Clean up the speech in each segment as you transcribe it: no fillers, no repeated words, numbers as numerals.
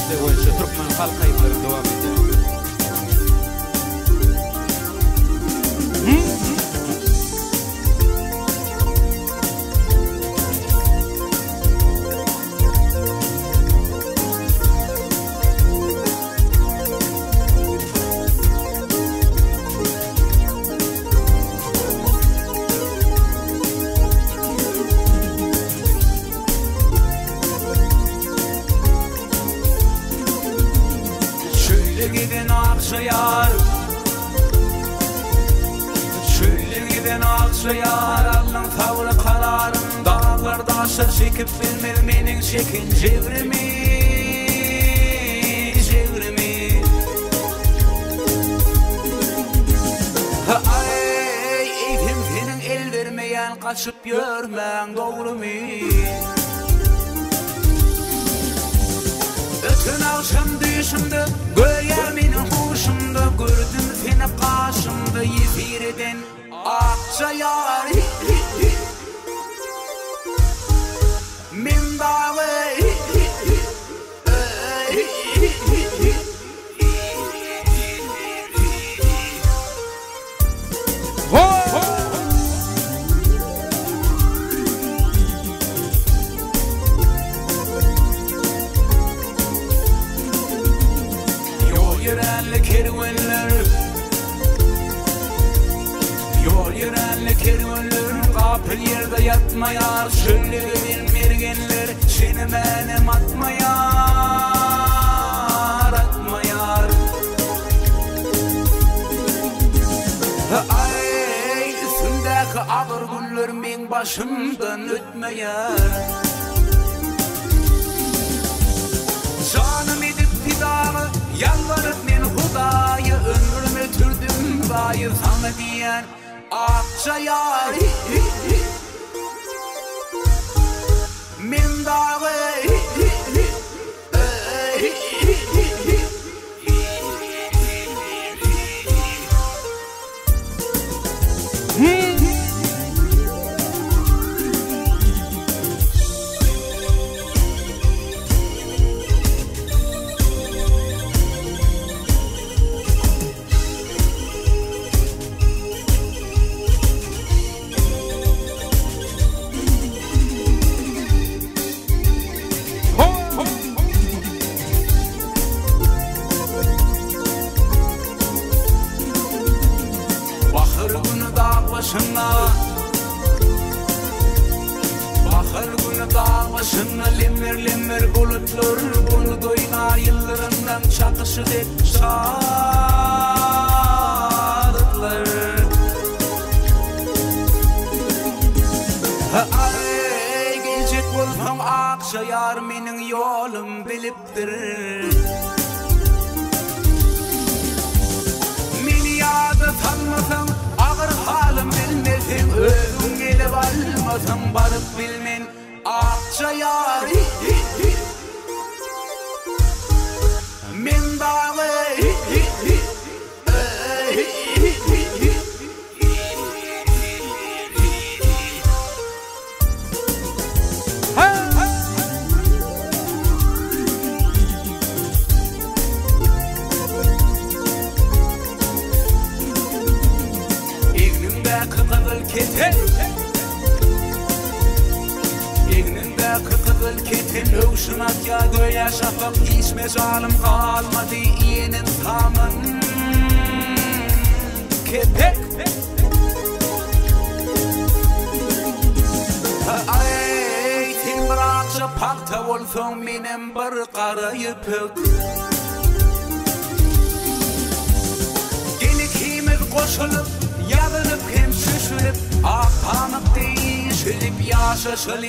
mesleği boyunca Türkmen halk kayıtları devam ediyor. Giden akşayar, şöyle giden akşayar, Allah'ın tavrı kararım, dağlarda aşır çekip bilmez menin çekin cevrimi, cevrimi. Ay, eğitim senin el vermeyen, kaçıp yürmen doğru mu? Ötün akşam düşümde, göğemin huşumda, gördüm seni karşımda, yefirden akçayar. Min dağı yörenli kervanlar, yol yörenli kervanlar, kapıl yerde yatmayar, şöyle mergenler, seni benim atmayar, atmayar. Ay, üstündeki ağır günler benim başımdan ötmeyer. Canım edip fidağı, yalvarıp men Hudayı, ömrümü türdüm bayı sana diyen akçayar. Min dağı bahar günü dağ başına, limir limir bulutlar bunu duynar, yıllarından çakışı hep şartlar. Ay, gelecek olsam akşayar, menin yolum biliptir. Meni yadı tanmasam, ağır halim bilmezim, ölüm gelip almasam, barıp bilmen akçayar. Min dağı kızıl keten, egnindeki kızıl keten, övşünat ya göğe şafak, hiç mecalim kalmadı iyenin tamın kepek. Ay, sen bırakça pakta olsun benim bir kara yıpık. Gelikimiz koşulup, yadınıp hem şüşülüp, ak pamuk değişilip yaşaşılı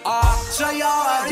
akçayar.